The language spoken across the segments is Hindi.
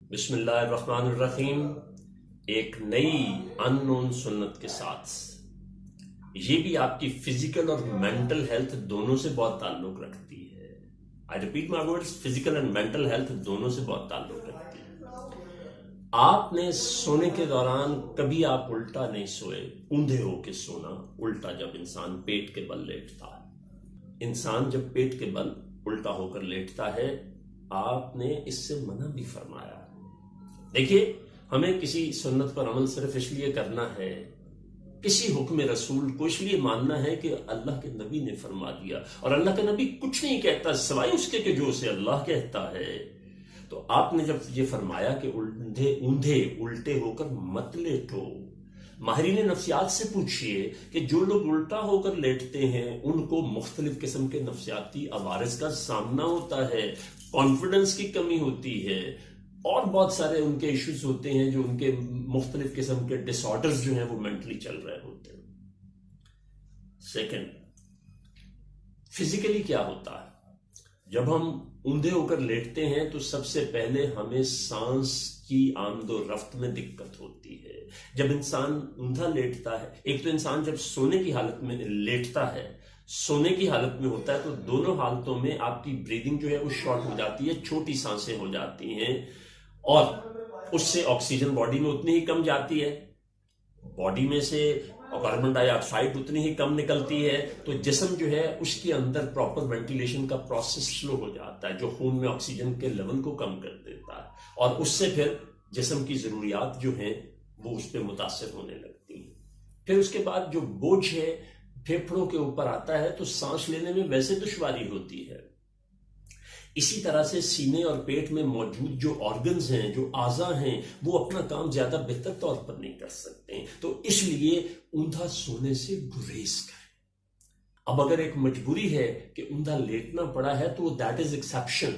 बिस्मिल्लाहिर्रहमानिर्रहीम। एक नई अननोन सुन्नत के साथ, ये भी आपकी फिजिकल और मेंटल हेल्थ दोनों से बहुत ताल्लुक रखती है। I repeat my words, physical and mental health दोनों से बहुत ताल्लुक रखती है। आपने सोने के दौरान कभी आप उल्टा नहीं सोए, ऊंधे होके सोना उल्टा, जब इंसान पेट के बल लेटता है। इंसान जब पेट के बल उल्टा होकर लेटता है, आपने इससे मना भी फरमाया। देखिए, हमें किसी सुन्नत पर अमल सिर्फ इसलिए करना है, किसी हुक्म रसूल को इसलिए मानना है कि अल्लाह के नबी ने फरमा दिया, और अल्लाह के नबी कुछ नहीं कहता सिवाय उसके कि जो उसे अल्लाह कहता है। तो आपने जब ये फरमाया कि ऊंधे उल्टे होकर मत लेटो, माहिरीन नफ्सियात से पूछिए कि जो लोग उल्टा होकर लेटते हैं उनको मुख्तलिफ किस्म के नफ्सियाती अवारिस का सामना होता है, कॉन्फिडेंस की कमी होती है, और बहुत सारे उनके इश्यूज होते हैं, जो उनके मुख्तलिफ किस्म के डिसऑर्डर्स जो हैं वो मेंटली चल रहे होते हैं। सेकंड, फिजिकली क्या होता है? जब हम ऊंधे होकर लेटते हैं तो सबसे पहले हमें सांस की आमदो रफ्त में दिक्कत होती है। जब इंसान ऊंधा लेटता है, एक तो इंसान जब सोने की हालत में लेटता है, सोने की हालत में होता है, तो दोनों हालतों में आपकी ब्रीदिंग जो है वो शॉर्ट हो जाती है, छोटी सांसें हो जाती हैं, और उससे ऑक्सीजन बॉडी में उतनी ही कम जाती है, बॉडी में से कार्बन डाइऑक्साइड उतनी ही कम निकलती है। तो जिस्म जो है उसके अंदर प्रॉपर वेंटिलेशन का प्रोसेस स्लो हो जाता है, जो खून में ऑक्सीजन के लेवल को कम कर देता है, और उससे फिर जिस्म की जरूरियात जो हैं वो उस पर मुतासिर होने लगती हैं। फिर उसके बाद जो बोझ है फेफड़ों के ऊपर आता है, तो सांस लेने में वैसे दुश्वारी होती है। इसी तरह से सीने और पेट में मौजूद जो ऑर्गन्स हैं, जो आज़ा हैं, वो अपना काम ज्यादा बेहतर तौर पर नहीं कर सकते, तो इसलिए ऊंधा सोने से गुरेज करें। अब अगर एक मजबूरी है कि ऊंधा लेटना पड़ा है, तो that is exception,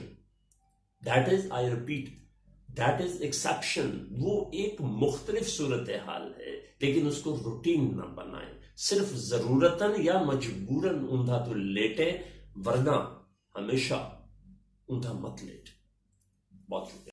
that is, I repeat, that is exception. वो एक मुख्तलिफ सूरत हाल है, लेकिन उसको रूटीन ना बनाएं। सिर्फ जरूरतन या मजबूरन ऊंधा तो लेटे, वरना हमेशा ऊंधा मत लेट। बहुत शुक्रिया।